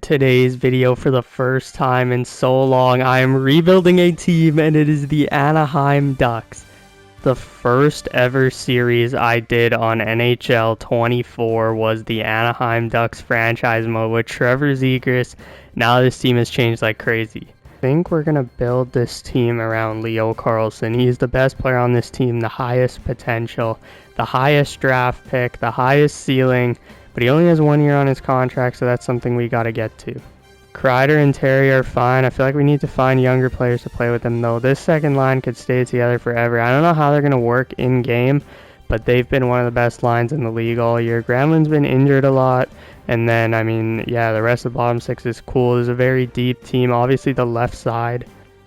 Today's video, for the first time in so long, I am rebuilding a team, and it is the Anaheim Ducks. The first ever series I did on NHL 24 was the Anaheim Ducks franchise mode with Trevor Zegras. Now this team has changed like crazy. I think we're going to build this team around Leo Carlsson. He's the best player on this team, the highest potential, the highest draft pick, the highest ceiling, but he only has 1 year on his contract, so that's something we got to get to. Kreider and Terry are fine. I feel like we need to find younger players to play with them, though. This second line could stay together forever. I don't know how they're going to work in-game, but they've been one of the best lines in the league all year. Granlund's been injured a lot, and then, the rest of the bottom six is cool. It's a very deep team. Obviously, the left side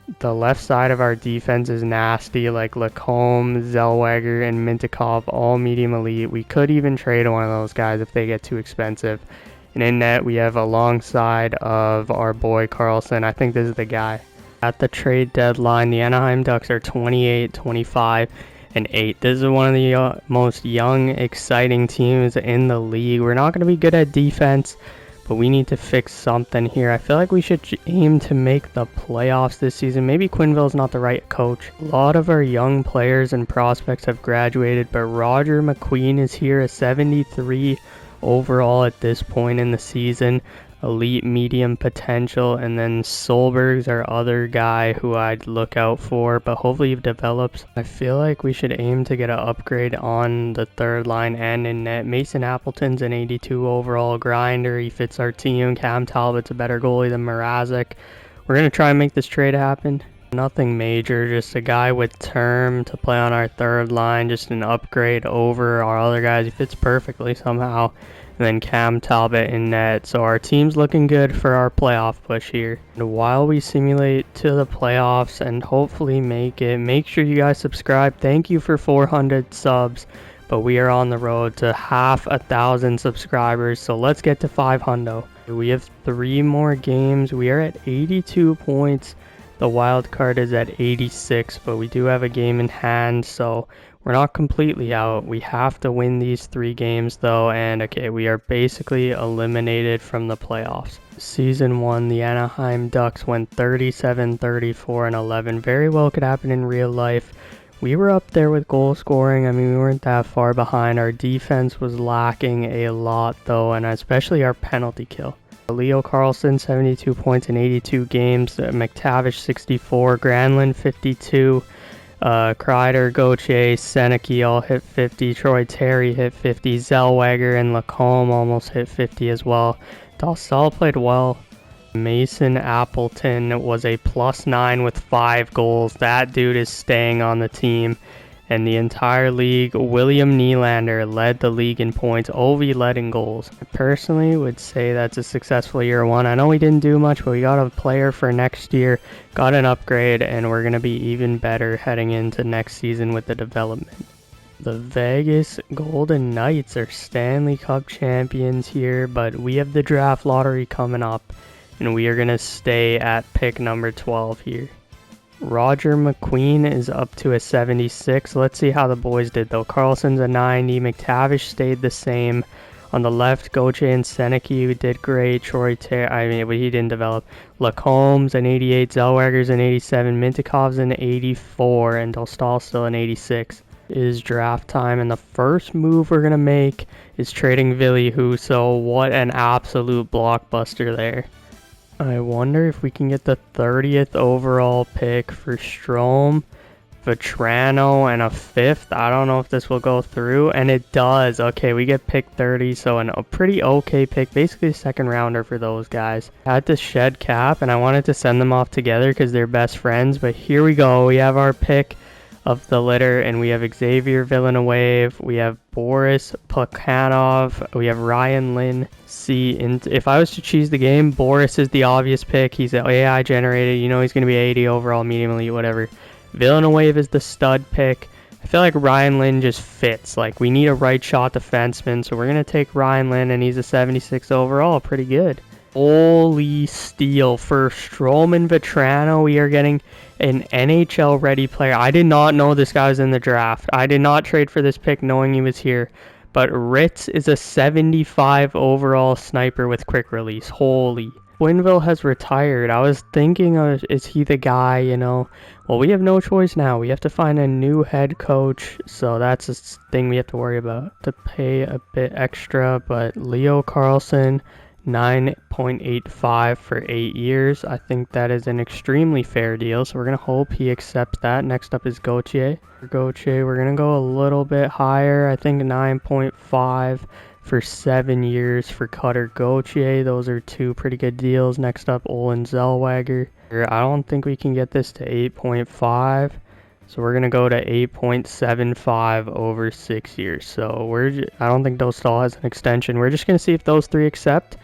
of our defense is nasty, like Lacombe, Zellweger, and Mintyukov, all medium elite. We could even trade one of those guys if they get too expensive. And in net, we have alongside of our boy Carlson. I think this is the guy. At the trade deadline, the Anaheim Ducks are 28, 25, and 8. This is one of the most young, exciting teams in the league. We're not going to be good at defense, but we need to fix something here. I feel like we should aim to make the playoffs this season. Maybe Quenneville's not the right coach. A lot of our young players and prospects have graduated, but Roger McQueen is here, a 73 overall at this point in the season. Elite medium potential, and then Solberg's our other guy who I'd look out for, but hopefully he develops. I feel like we should aim to get an upgrade on the third line and in net. Mason Appleton's an 82 overall grinder. He fits our team. Cam Talbot's a better goalie than Mrazek. We're going to try and make this trade happen. Nothing major, just a guy with term to play on our third line, just an upgrade over our other guys. He fits perfectly somehow. And then Cam Talbot in net. So our team's looking good for our playoff push here. And while we simulate to the playoffs and hopefully make it, make sure you guys subscribe. Thank you for 400 subs, but we are on the road to 1,000 subscribers. So let's get to 500. We have 3 more games. We are at 82 points. The wild card is at 86, but we do have a game in hand, so we're not completely out. We have to win these 3 games, though, and okay, we are basically eliminated from the playoffs. Season 1, the Anaheim Ducks went 37, 34, and 11. Very well could happen in real life. We were up there with goal scoring. We weren't that far behind. Our defense was lacking a lot, though, and especially our penalty kill. Leo Carlsson, 72 points in 82 games. McTavish, 64. Granlund, 52. Kreider, Gauthier, Seneke all hit 50. Troy Terry hit 50. Zellweger and Lacombe almost hit 50 as well. Dahl played well. Mason Appleton was a +9 with 5 goals. That dude is staying on the team. And the entire league, William Nylander led the league in points. Ovi led in goals. I personally would say that's a successful year 1. I know we didn't do much, but we got a player for next year, got an upgrade, and we're going to be even better heading into next season with the development. The Vegas Golden Knights are Stanley Cup champions here, but we have the draft lottery coming up, and we are going to stay at pick number 12 here. Roger McQueen is up to a 76. Let's see how the boys did, though. Carlson's a 90. McTavish stayed the same. On the left, Gauthier and Seneke did great. Troy Terry, but he didn't develop. Lacombe's an 88. Zellweger's an 87. Mintyukov's an 84. And Dahl's still an 86. It is draft time, and the first move we're going to make is trading Ville Husso. So what an absolute blockbuster there. I wonder if we can get the 30th overall pick for Strome, Vetrano, and a 5th. I don't know if this will go through, and it does. Okay, we get pick 30, so a pretty okay pick, basically a second rounder for those guys. I had to shed cap, and I wanted to send them off together because they're best friends, but here we go. We have our pick of the litter, and we have Xavier Villanueva, we have Boris Plekhanov, we have Ryan Lynn. If I was to choose the game, Boris is the obvious pick. He's AI generated, you know he's going to be 80 overall, medium elite, whatever. Villanueva is the stud pick. I feel like Ryan Lynn just fits. Like, we need a right shot defenseman, so we're going to take Ryan Lynn, and he's a 76 overall, pretty good. Holy steal for Strome and Vetrano. We are getting an NHL ready player. I did not know this guy was in the draft. I did not trade for this pick knowing he was here. But Ritz is a 75 overall sniper with quick release. Holy. Winville has retired. I was thinking, is he the guy, you know? Well, we have no choice now. We have to find a new head coach, so that's a thing we have to worry about. To pay a bit extra, but Leo Carlson, 9.85 for 8 years. I think that is an extremely fair deal, so we're going to hope he accepts that. Next up is Gauthier. For Gauthier, we're going to go a little bit higher. I think 9.5 for 7 years for Cutter Gauthier. Those are two pretty good deals. Next up, Olin Zellweger. I don't think we can get this to 8.5, so we're gonna go to 8.75 over 6 years. So I don't think Dostal has an extension. We're just gonna see if those three accept,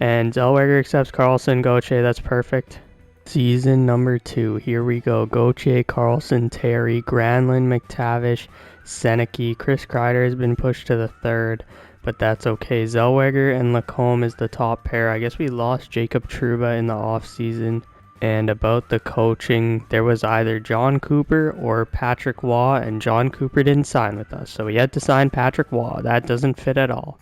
and Zellweger accepts. Carlson, Gauthier, that's perfect. Season number 2, here we go. Gauthier, Carlson, Terry, Granlund, McTavish, Seneke. Chris Kreider has been pushed to the 3rd, but that's okay. Zellweger and Lacombe is the top pair. I guess we lost Jacob Trouba in the offseason. And about the coaching, there was either John Cooper or Patrick Waugh, and John Cooper didn't sign with us, so we had to sign Patrick Waugh. That doesn't fit at all.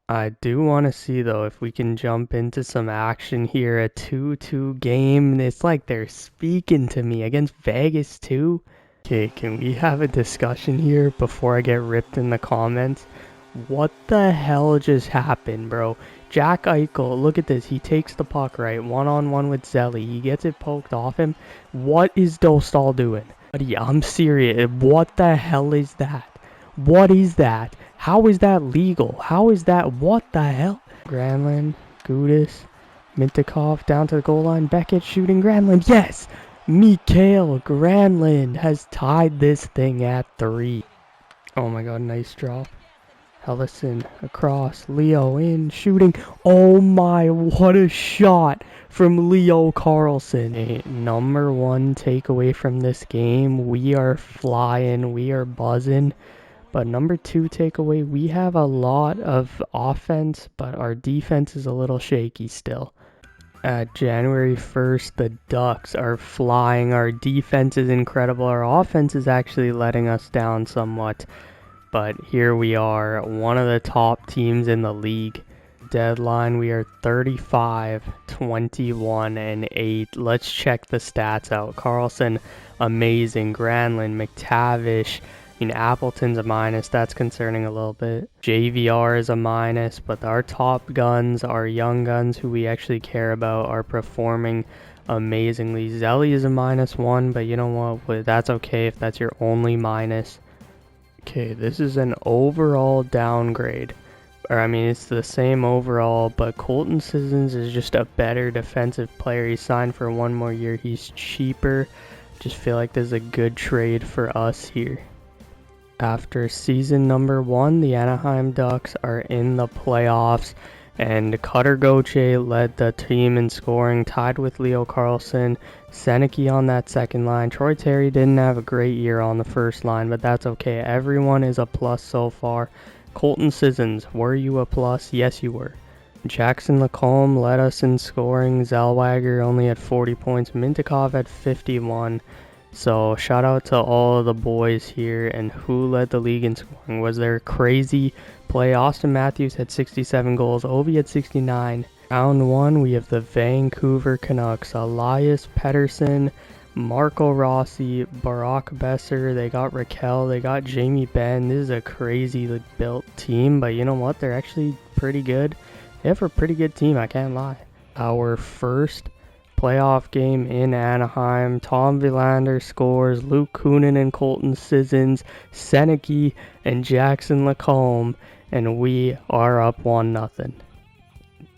I do want to see, though, if we can jump into some action here. A 2-2 game. It's like they're speaking to me against Vegas, too. Okay, can we have a discussion here before I get ripped in the comments? What the hell just happened, bro? Jack Eichel, look at this. He takes the puck, right? One-on-one with Zelly. He gets it poked off him. What is Dostal doing? Buddy, I'm serious. What the hell is that? What is that? How is that legal? How is that? What the hell? Granlund, Gudis, Mintikov down to the goal line. Beckett shooting Granlund. Yes! Mikael Granlund has tied this thing at 3. Oh my god, nice drop. Ellison across, Leo in, shooting. Oh my, what a shot from Leo Carlson. A number 1 takeaway from this game. We are flying, we are buzzing. But number 2 takeaway, we have a lot of offense, but our defense is a little shaky still. January 1st, the Ducks are flying. Our defense is incredible. Our offense is actually letting us down somewhat. But here we are, one of the top teams in the league. Deadline, we are 35, 21, and 8. Let's check the stats out. Carlson, amazing. Granlund, McTavish. Appleton's a minus. That's concerning a little bit. JVR is a minus, but our top guns, our young guns who we actually care about, are performing amazingly. Zelly is a -1, but you know what? That's okay if that's your only minus. Okay, this is an overall downgrade. Or, I mean, it's the same overall, but Colton Sissons is just a better defensive player. He's signed for 1 more year. He's cheaper. Just feel like this is a good trade for us here. After season number 1, the Anaheim Ducks are in the playoffs, and Cutter Gauthier led the team in scoring, tied with Leo Carlson. Seneke on that second line. Troy Terry didn't have a great year on the first line, but that's okay. Everyone is a plus so far. Colton Sissons, were you a plus? Yes, you were. Jackson Lacombe led us in scoring. Zellweger only had 40 points. Mintikov had 51. So shout out to all of the boys here. And who led the league in scoring? Was there a crazy play? Austin Matthews had 67 goals. Ovi had 69. Round 1, we have the Vancouver Canucks. Elias Pettersson, Marco Rossi, Barack Besser. They got Raquel. They got Jamie Benn. This is a crazy built team. But you know what? They're actually pretty good. They have a pretty good team, I can't lie. Our first playoff game in Anaheim. Tom Villander scores. Luke Kunin and Colton Sissons, Seneke and Jackson Lacombe, and we are up 1-0.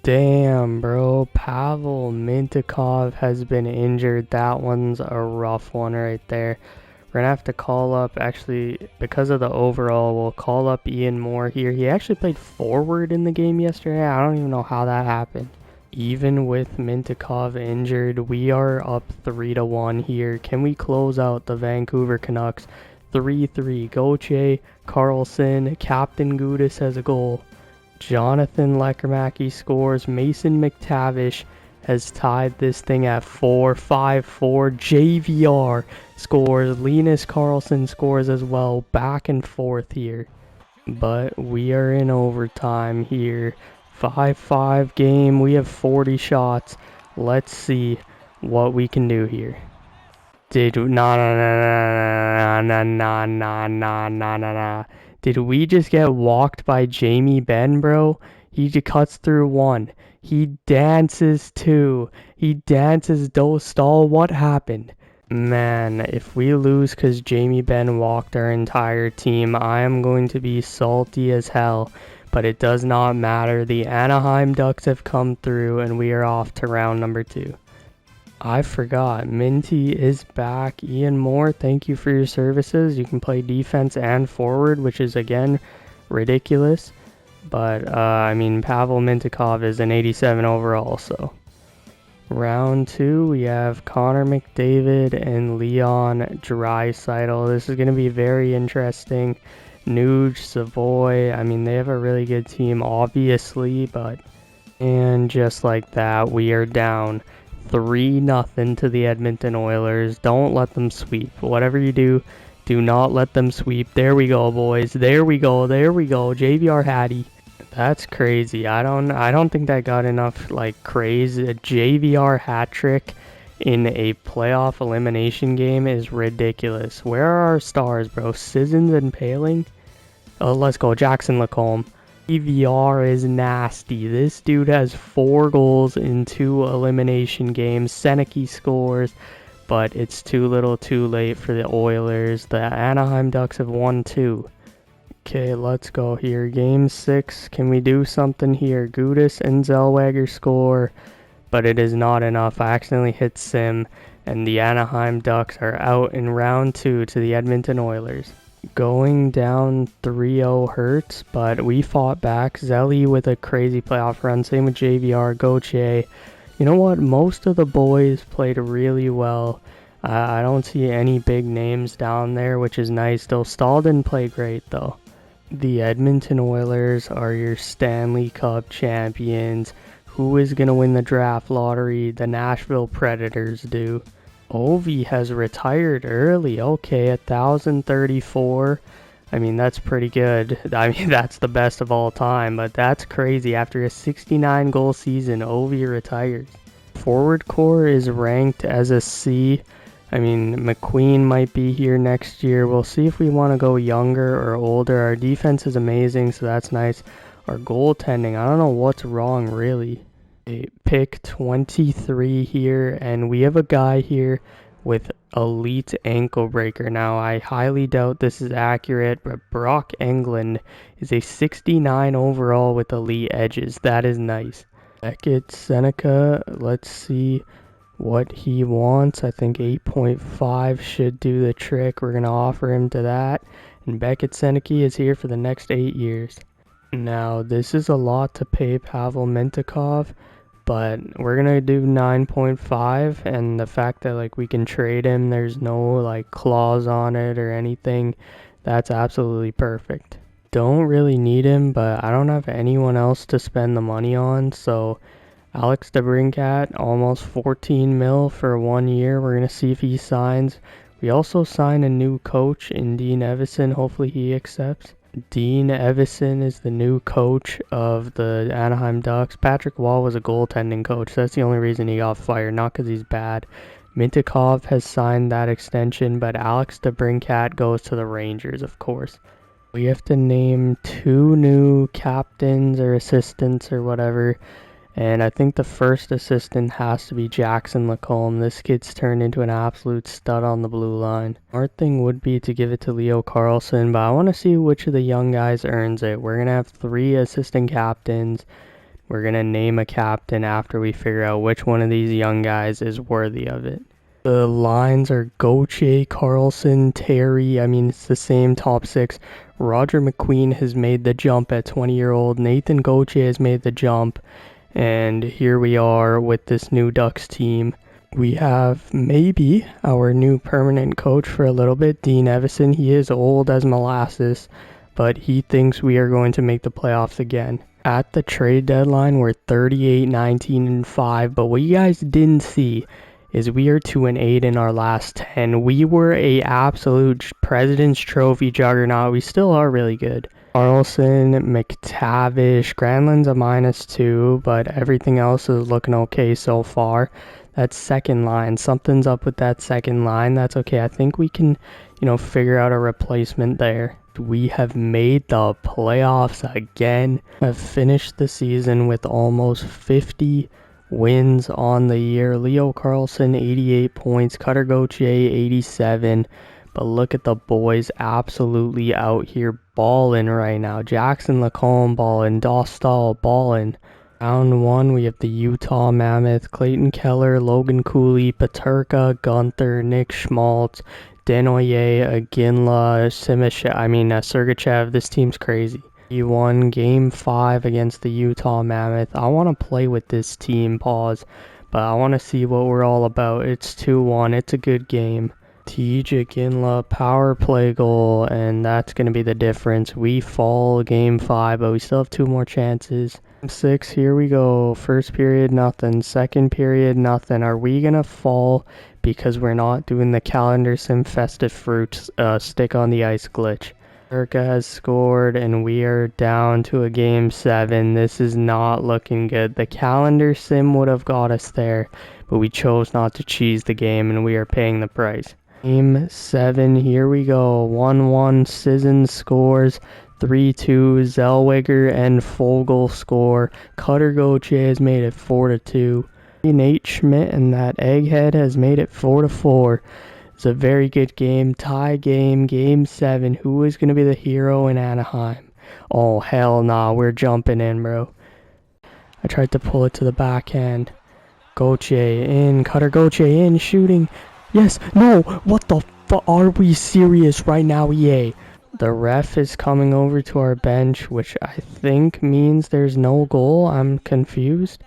Damn, bro. Pavel Mintikov has been injured. That one's a rough one right there. We're going to have to call up, actually, because of the overall, we'll call up Ian Moore here. He actually played forward in the game yesterday. I don't even know how that happened. Even with Mintikov injured, we are up 3-1 here. Can we close out the Vancouver Canucks? 3-3. Gauthier, Carlson, Captain Gudis has a goal. Jonathan Lekermacki scores. Mason McTavish has tied this thing at 4-5-4. JVR scores. Linus Carlson scores as well. Back and forth here. But we are in overtime here. 5-5 game. We have 40 shots. Let's see what we can do here. Did Did we just get walked by Jamie Benn, bro? He just cuts through one. He dances two. He dances stall. What happened? Man, if we lose because Jamie Benn walked our entire team, I am going to be salty as hell. But it does not matter. The Anaheim Ducks have come through and we are off to round number 2. I forgot, Minty is back. Ian Moore, thank you for your services. You can play defense and forward, which is, again, ridiculous. But, I mean, Pavel Mintyukov is an 87 overall, so. Round 2, we have Connor McDavid and Leon Draisaitl. This is going to be very interesting. Nuge, Savoy, I mean, they have a really good team, obviously, but... And just like that, we are down 3-0 to the Edmonton Oilers. Don't let them sweep. Whatever you do, do not let them sweep. There we go, boys. There we go. JVR Hattie. That's crazy. I don't think that got enough like craze. A JVR hat trick in a playoff elimination game is ridiculous. Where are our stars, bro? Sissons and Paling? Oh, let's go. Jackson Lacombe. JVR is nasty. This dude has 4 goals in 2 elimination games. Seneke scores, but it's too little too late for the Oilers. The Anaheim Ducks have won 2. Okay, let's go here. Game 6. Can we do something here? Gudis and Zellweger score, but it is not enough. I accidentally hit Sim, and the Anaheim Ducks are out in round 2 to the Edmonton Oilers. Going down 3-0 hurts, but we fought back. Zelly with a crazy playoff run. Same with JVR, Gauthier. You know what? Most of the boys played really well. I don't see any big names down there, which is nice. Though Stahl didn't play great, though. The Edmonton Oilers are your Stanley Cup champions. Who is going to win the draft lottery? The Nashville Predators do. Ovi has retired early. Okay, 1,034. I mean, that's pretty good. I mean, that's the best of all time, but that's crazy. After a 69-goal season, Ovi retires. Forward core is ranked as a C. I mean, McQueen might be here next year. We'll see if we want to go younger or older. Our defense is amazing, so that's nice. Our goaltending, I don't know what's wrong, really. Pick 23 here, and we have a guy here with elite ankle breaker. Now, I highly doubt this is accurate, but Brock Englund is a 69 overall with elite edges. That is nice. Beckett Seneca, let's see what he wants. I think 8.5 should do the trick. We're going to offer him to that. And Beckett Seneca is here for the next 8 years. Now, this is a lot to pay Pavel Mintyukov, but we're going to do 9.5, and the fact that like we can trade him, there's no like clause on it or anything, that's absolutely perfect. Don't really need him, but I don't have anyone else to spend the money on, so Alex DeBrincat, almost 14 mil for 1 year. We're going to see if he signs. We also signed a new coach in Dean Evison. Hopefully he accepts. Dean Evison is the new coach of the Anaheim Ducks. Patrick Wall was a goaltending coach. That's the only reason he got fired, not because he's bad. Mintyukov has signed that extension, but Alex DeBrincat goes to the Rangers, of course. We have to name 2 new captains or assistants or whatever. And I think the first assistant has to be Jackson Lacombe. This kid's turned into an absolute stud on the blue line. Our thing would be to give it to Leo Carlson, but I want to see which of the young guys earns it. We're going to have 3 assistant captains. We're going to name a captain after we figure out which one of these young guys is worthy of it. The lines are Gauthier, Carlson, Terry. I mean, it's the same top 6. Roger McQueen has made the jump at 20-year-old. Nathan Gauthier has made the jump. And here we are with this new Ducks team. We have maybe our new permanent coach for a little bit, Dean Evison. He is old as molasses, but he thinks we are going to make the playoffs again. At the trade deadline, we're 38, 19, and 5, but what you guys didn't see is we are 2-8 in our last 10. We were a absolute President's Trophy juggernaut. We still are really good. Carlson, McTavish, Granlund's a -2, but everything else is looking okay so far. That second line, something's up with that second line. That's okay. I think we can, figure out a replacement there. We have made the playoffs again. I've finished the season with almost 50 wins on the year. Leo Carlson, 88 points. Cutter Gauthier, 87. But look at the boys absolutely out here balling right now. Jackson Lacombe balling. Dostal balling. Round 1, we have the Utah Mammoth, Clayton Keller, Logan Cooley, Peterka, Gunther, Nick Schmaltz, Denoyer, Aginla, Sergachev. This team's crazy. He won Game 5 against the Utah Mammoth. I want to play with this team, but I want to see what we're all about. It's 2-1. It's a good game. TJ Ginla power play goal, and that's going to be the difference. We fall Game 5, but we still have 2 more chances. Game 6, here we go. First period, nothing. Second period, nothing. Are we going to fall because we're not doing the calendar sim FestiveFruits stick on the ice glitch? Erica has scored, and we are down to a Game 7. This is not looking good. The calendar sim would have got us there, but we chose not to cheese the game, and we are paying the price. Game 7, here we go. 1-1, Sissons scores. 3-2, Zellweger and Fogle score. Cutter Gauthier has made it 4-2. Nate Schmidt and that egghead has made it 4-4. It's a very good game. Tie game, Game 7. Who is going to be the hero in Anaheim? Oh, hell nah. We're jumping in, bro. I tried to pull it to the backhand. Gauthier in. Cutter Gauthier in. Shooting. Yes, no, what the fuck, are we serious right now, EA? The ref is coming over to our bench, which I think means there's no goal. I'm confused.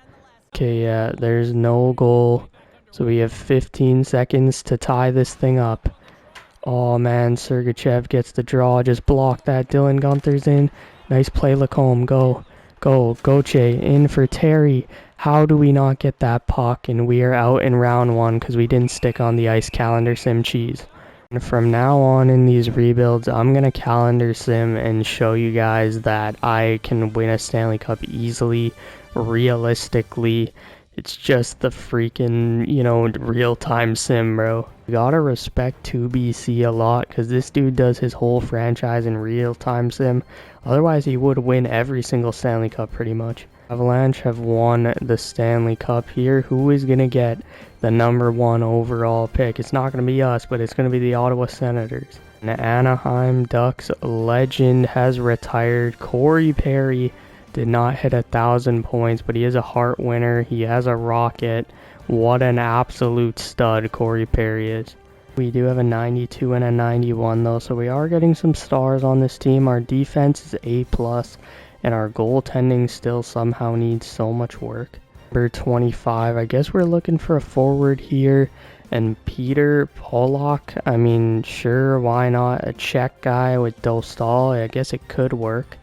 Okay, yeah, there's no goal. So we have 15 seconds to tie this thing up. Oh man, Sergachev gets the draw, just block that. Dylan Gunther's in. Nice play, Lacombe, go. Go, Gauthier, in for Terry. How do we not get that puck? And we are out in round 1 because we didn't stick on the ice calendar sim cheese. And from now on in these rebuilds, I'm going to calendar sim and show you guys that I can win a Stanley Cup easily, realistically. It's just the freaking, real-time sim, bro. We gotta respect 2BC a lot because this dude does his whole franchise in real-time sim. Otherwise, he would win every single Stanley Cup pretty much. Avalanche have won the Stanley Cup here. Who is going to get the #1 overall pick? It's not going to be us, but it's going to be the Ottawa Senators. The Anaheim Ducks legend has retired. Corey Perry did not hit 1,000 points, but he is a Hart winner. He has a rocket. What an absolute stud Corey Perry is. We do have a 92 and a 91 though, so we are getting some stars on this team. Our defense is A+, and our goaltending still somehow needs so much work. Number 25, I guess we're looking for a forward here. And Peter Pollock, sure, why not? A Czech guy with Dostal, I guess it could work.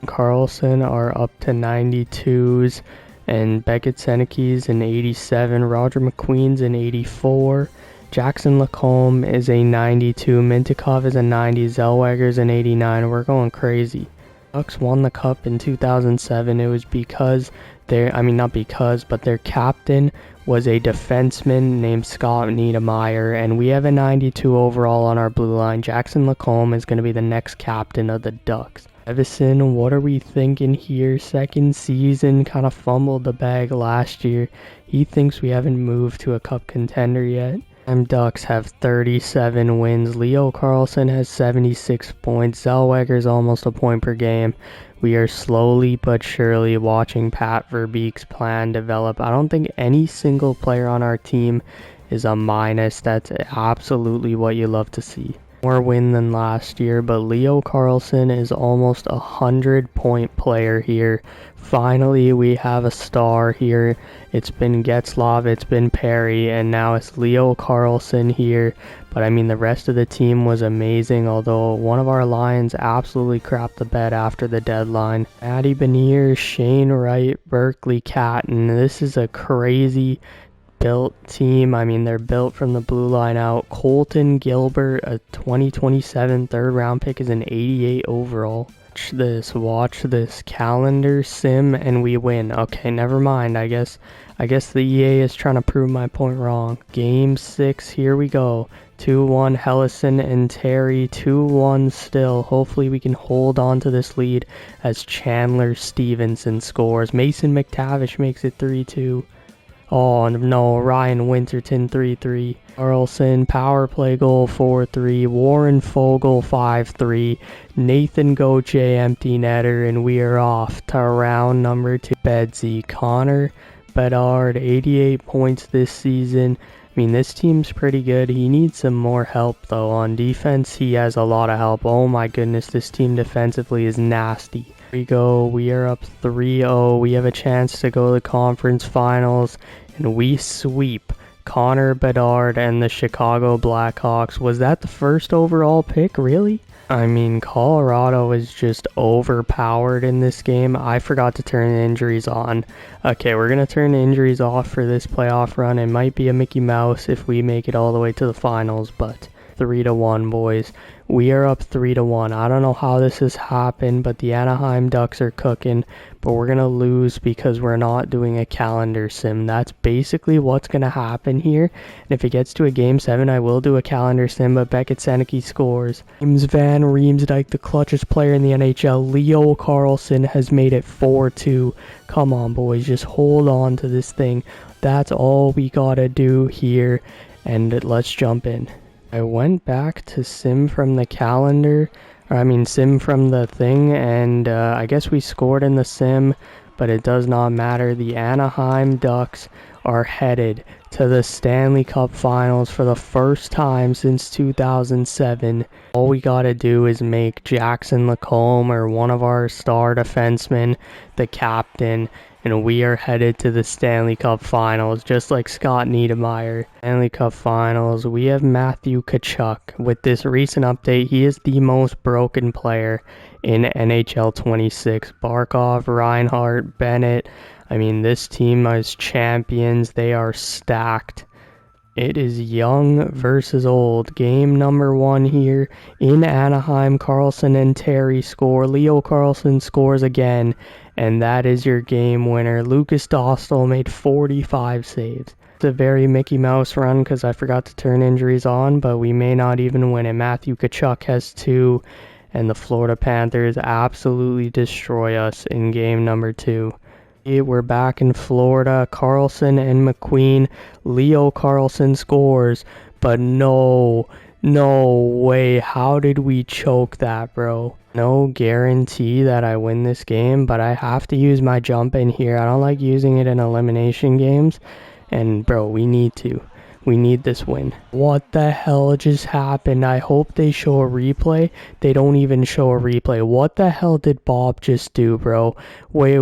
Carlson are up to 92s, and Beckett Seneke's an 87, Roger McQueen's an 84, Jackson Lacombe is a 92, Mintyukov is a 90, Zellweger's an 89. We're going crazy. Ducks won the cup in 2007. It was because but their captain was a defenseman named Scott Niedermayer, and we have a 92 overall on our blue line. Jackson Lacombe is going to be the next captain of the Ducks. Evison, what are we thinking here? Second season, kind of fumbled the bag last year. He thinks we haven't moved to a cup contender yet. Ducks have 37 wins. Leo Carlson has 76 points. Zellweger's almost a point per game. We are slowly but surely watching Pat Verbeek's plan develop. I don't think any single player on our team is a minus. That's absolutely what you love to see. More win than last year, but Leo Carlson is almost a 100-point player here. Finally, we have a star here. It's been Getzlaf, it's been Perry, and now it's Leo Carlson here. But the rest of the team was amazing, although one of our lines absolutely crapped the bed after the deadline. Matty Benier, Shane Wright, Berkeley Catton. This is a crazy built team. They're built from the blue line out. Colton Gilbert, a 2027 third round pick, is an 88 overall. Watch this. Calendar sim and we win. Okay, never mind. I guess the EA is trying to prove my point wrong. Game 6, here we go. 2-1 Hellison and Terry, 2-1 still. Hopefully we can hold on to this lead as Chandler Stevenson scores. Mason McTavish makes it 3-2. Oh no, Ryan Winterton 3-3. Carlson power play goal 4-3. Warren Fogle 5-3. Nathan Goche empty netter, and we are off to round number 2. Perellzy, Connor Bedard 88 points this season. I mean, this team's pretty good. He needs some more help though. On defense, he has a lot of help. Oh my goodness, this team defensively is nasty. Here we go. We are up 3-0. We have a chance to go to the conference finals, and we sweep Connor Bedard and the Chicago Blackhawks. Was that the first overall pick, really? I mean, Colorado is just overpowered in this game. I forgot to turn injuries on. Okay, we're going to turn injuries off for this playoff run. It might be a Mickey Mouse if we make it all the way to the finals, but 3-1, boys. We are up 3-1. I don't know how this has happened, but the Anaheim Ducks are cooking, but we're going to lose because we're not doing a calendar sim. That's basically what's going to happen here. And if it gets to a Game 7, I will do a calendar sim, but Beckett Seneke scores. James Van Riemsdyk, the clutchest player in the NHL. Leo Carlson has made it 4-2. Come on, boys. Just hold on to this thing. That's all we got to do here, and let's jump in. I went back to sim from the calendar, sim from the thing, and I guess we scored in the sim, but it does not matter. The Anaheim Ducks are headed to the Stanley Cup Finals for the first time since 2007. All we gotta do is make Jackson Lacombe or one of our star defensemen the captain, and we are headed to the Stanley Cup Finals, just like Scott Niedermayer. Stanley Cup Finals, we have Matthew Tkachuk. With this recent update, he is the most broken player in NHL 26. Barkov, Reinhart, Bennett. I mean, this team is champions. They are stacked. It is young versus old. Game number 1 here in Anaheim. Carlson and Terry score. Leo Carlson scores again, and that is your game winner. Lucas Dostal made 45 saves. It's a very Mickey Mouse run because I forgot to turn injuries on, but we may not even win it. Matthew Tkachuk has 2, and the Florida Panthers absolutely destroy us in game number 2. We're back in Florida. Carlson and McQueen. Leo Carlson scores, but no way. How did we choke that, bro? No guarantee that I win this game, but I have to use my jump in here. I don't like using it in elimination games, and bro, we need to. We need this win. What the hell just happened? I hope they show a replay. They don't even show a replay. What the hell did Bob just do, bro? Wait.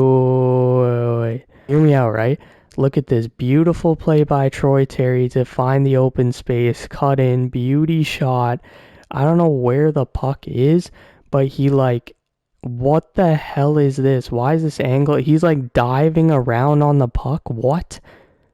Hear me out, right? Look at this beautiful play by Troy Terry to find the open space. Cut in. Beauty shot. I don't know where the puck is, but he what the hell is this? Why is this angle? He's diving around on the puck. What?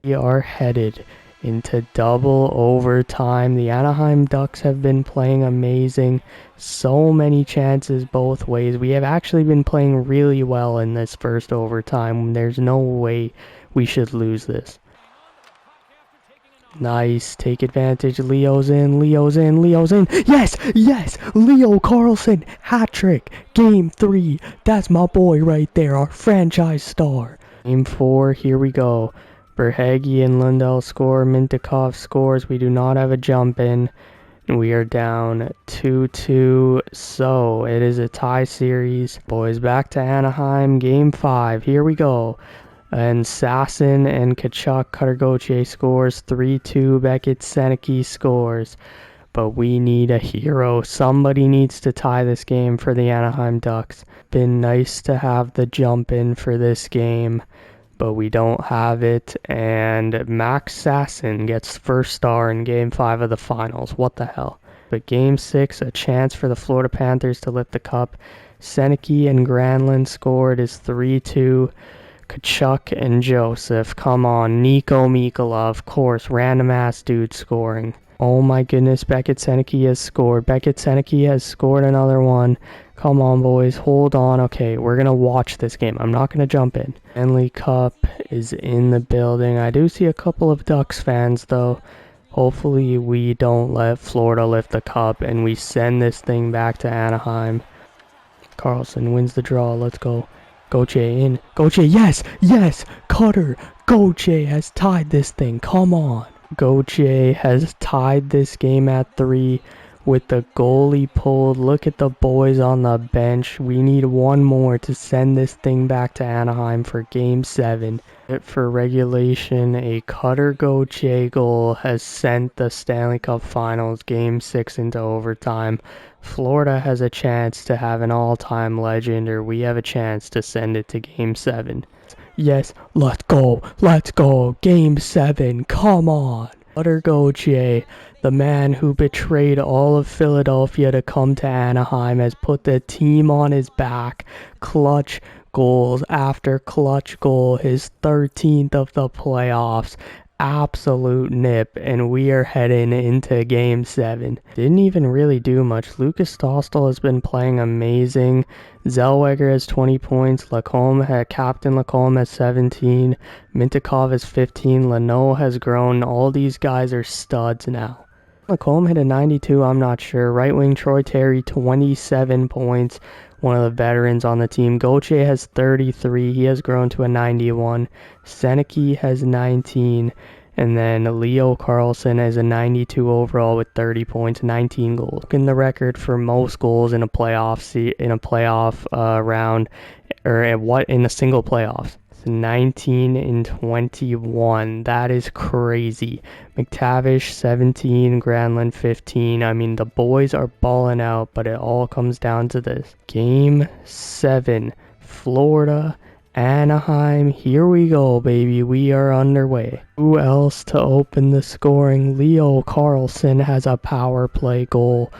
We are headed into double overtime. The Anaheim Ducks have been playing amazing. So many chances both ways. We have actually been playing really well in this first overtime. There's no way we should lose this. Nice. Take advantage. Leo's in. Yes! Leo Carlson. Hat trick. Game 3. That's my boy right there. Our franchise star. Game 4. Here we go. Verhaeghe and Lundell score. Mintyukov scores. We do not have a jump in. We are down 2-2. So it is a tie series. Boys, back to Anaheim. Game 5. Here we go. And Sasson and Tkachuk. Cutter Gauthier scores. 3-2. Beckett Seneke scores. But we need a hero. Somebody needs to tie this game for the Anaheim Ducks. Been nice to have the jump in for this game, but we don't have it, and Max Sasson gets first star in Game 5 of the finals. What the hell? But Game 6, a chance for the Florida Panthers to lift the cup. Seneke and Granlund scored. Is 3-2. Tkachuk and Joseph. Come on. Nico Mikula, of course. Random ass dude scoring. Oh my goodness, Beckett Seneke has scored. Beckett Seneke has scored another one. Come on, boys, hold on. Okay, we're gonna watch this game. I'm not gonna jump in. Stanley Cup is in the building. I do see a couple of Ducks fans, though. Hopefully we don't let Florida lift the cup and we send this thing back to Anaheim. Karlsson wins the draw. Let's go. Gauthier in. Gauthier, yes! Yes! Cutter! Gauthier has tied this thing. Come on. Gauthier has tied this game at 3 with the goalie pulled. Look at the boys on the bench. We need one more to send this thing back to Anaheim for Game 7. For regulation, a Cutter Gauthier goal has sent the Stanley Cup Finals Game 6 into overtime. Florida has a chance to have an all-time legend, or we have a chance to send it to Game 7. Yes, let's go, Game 7, come on. Cutter Gauthier, the man who betrayed all of Philadelphia to come to Anaheim, has put the team on his back. Clutch goals after clutch goal, his 13th of the playoffs. Absolute nip, and we are heading into Game 7. Didn't even really do much. Lukas Dostal has been playing amazing. Zellweger has 20 points. Captain Lacombe has 17. Mintyukov has 15. Leno has grown. All these guys are studs now. Lacombe hit a 92, I'm not sure. Right wing Troy Terry, 27 points. One of the veterans on the team. Gauthier has 33. He has grown to a 91. Seneke has 19. And then Leo Carlsson has a 92 overall with 30 points, 19 goals. In the record for most goals in a playoff round, or in a single playoffs. 19 and 21. That is crazy. McTavish 17, Granlund 15. I mean, the boys are balling out, but it all comes down to this. Game 7, Florida, Anaheim. Here we go, baby. We are underway. Who else to open the scoring? Leo Carlsson has a power play goal.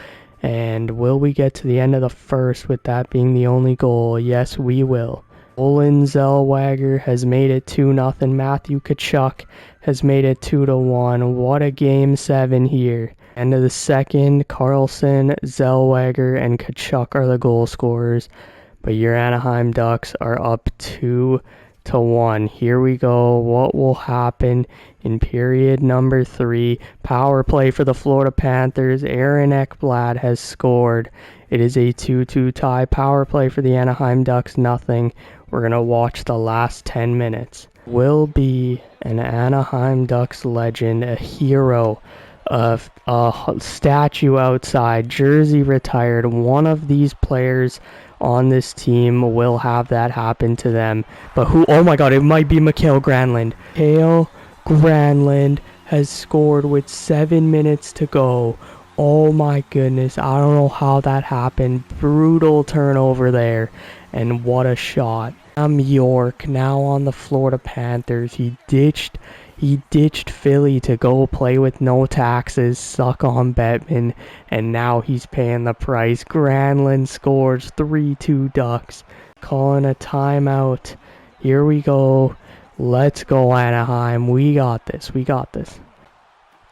And will we get to the end of the first with that being the only goal? Yes, we will. Olin Zellweger has made it 2-0. Matthew Tkachuk has made it 2-1. What a Game 7 here. End of the second, Karlsson, Zellweger, and Tkachuk are the goal scorers. But your Anaheim Ducks are up 2-1. Here we go. What will happen in period number 3? Power play for the Florida Panthers. Aaron Ekblad has scored. It is a 2-2 tie. Power play for the Anaheim Ducks, nothing. We're going to watch the last 10 minutes. Will be an Anaheim Ducks legend, a hero, a statue outside, jersey retired. One of these players on this team will have that happen to them. But who? Oh my god, it might be Mikael Granlund. Mikael Granlund has scored with 7 minutes to go. Oh my goodness, I don't know how that happened. Brutal turnover there. And what a shot. York now on the Florida Panthers. He ditched Philly to go play with no taxes, suck on Bettman, and now he's paying the price. Granlund scores 3-2 Ducks. Calling a timeout. Here we go. Let's go, Anaheim. We got this.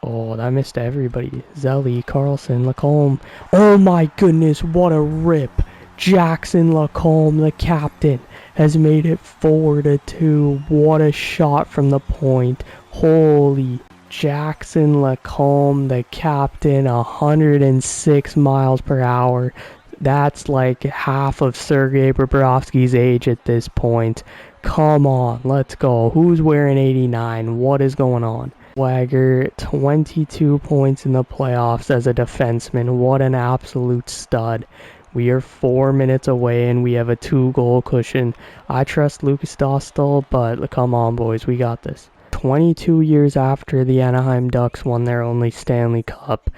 Oh, that missed everybody. Zelly, Karlsson, Lacombe. Oh my goodness, what a rip. Jackson Lacombe, the captain, has made it 4-2. What a shot from the point. Holy. Jackson Lacombe, the captain, 106 miles per hour. That's like half of Sergei Bobrovsky's age at this point. Come on, let's go. Who's wearing 89? What is going on? Wagger, 22 points in the playoffs as a defenseman. What an absolute stud. We are 4 minutes away and we have a 2-goal cushion. I trust Lukas Dostal, but come on, boys, we got this. 22 years after the Anaheim Ducks won their only Stanley Cup,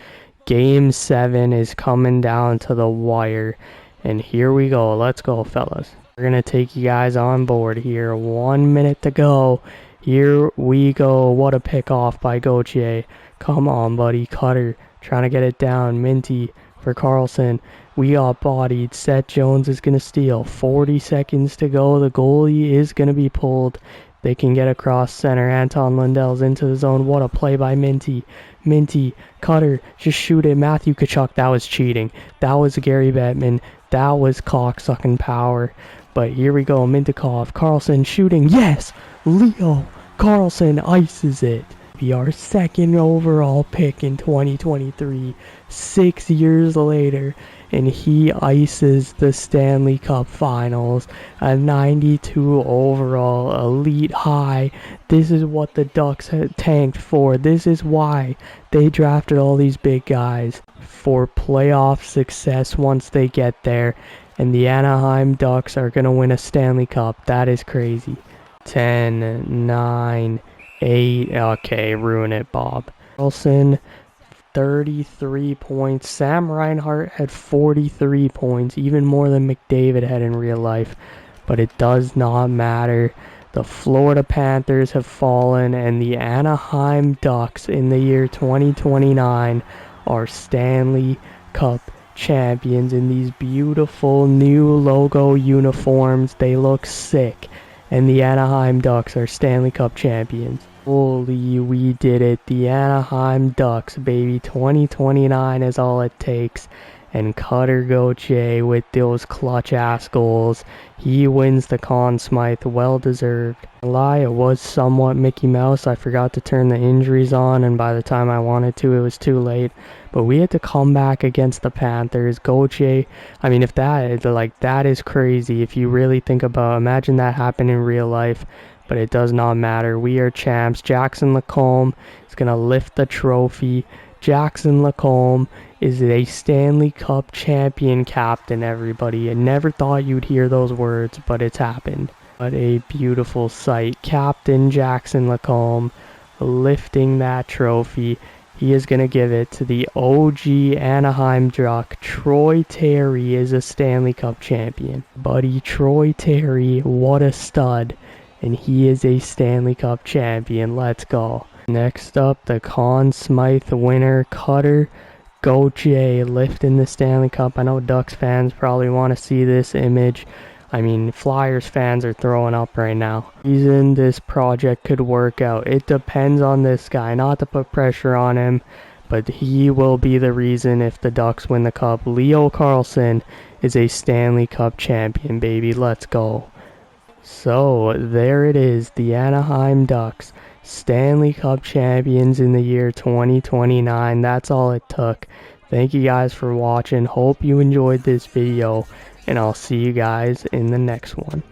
Game 7 is coming down to the wire. And here we go. Let's go, fellas. We're going to take you guys on board here. 1 minute to go. Here we go. What a pick off by Gauthier. Come on, buddy. Cutter trying to get it down. Minty for Karlsson. We got bodied. Seth Jones is going to steal. 40 seconds to go. The goalie is going to be pulled. They can get across center. Anton Lundell's into the zone. What a play by Minty. Minty, Cutter, just shoot it. Matthew Tkachuk, that was cheating. That was Gary Bettman. That was cocksucking power. But here we go, Mintikov, Carlson shooting. Yes! Leo Carlson ices it. Be our second overall pick in 2023, 6 years later, and he ices the Stanley Cup Finals, a 92 overall elite high. This is what the Ducks had tanked for. This is why they drafted all these big guys, for playoff success once they get there, and the Anaheim Ducks are going to win a Stanley Cup. That is crazy. 10, 9, 8, okay, ruin it, Bob. Carlson, 33 points. Sam Reinhart had 43 points, even more than McDavid had in real life. But it does not matter. The Florida Panthers have fallen, and the Anaheim Ducks in the year 2029 are Stanley Cup champions in these beautiful new logo uniforms. They look sick. And the Anaheim Ducks are Stanley Cup champions. Holy, we did it. The Anaheim Ducks, baby. 2029 is all it takes. And Cutter Gauthier with those clutch-ass goals. He wins the Conn Smythe. Well-deserved. It was somewhat Mickey Mouse. I forgot to turn the injuries on, and by the time I wanted to, it was too late. But we had to come back against the Panthers. Gauthier, I mean, if that is crazy. If you really think about it, imagine that happened in real life. But it does not matter. We are champs. Jackson Lacombe is going to lift the trophy. Jackson Lacombe is a Stanley Cup champion captain, everybody. I never thought you'd hear those words, but it's happened. What a beautiful sight. Captain Jackson Lacombe lifting that trophy. He is going to give it to the OG Anaheim Duck. Troy Terry is a Stanley Cup champion. Buddy, Troy Terry, what a stud. And he is a Stanley Cup champion. Let's go. Next up, the Conn Smythe winner, Cutter Gauthier, lifting the Stanley Cup. I know Ducks fans probably want to see this image. I mean, Flyers fans are throwing up right now. Reason this project could work out. It depends on this guy, not to put pressure on him, but he will be the reason if the Ducks win the Cup. Leo Carlson is a Stanley Cup champion, baby. Let's go. So, there it is. The Anaheim Ducks, Stanley Cup champions in the year 2029. That's all it took. Thank you guys for watching. Hope you enjoyed this video, and I'll see you guys in the next one.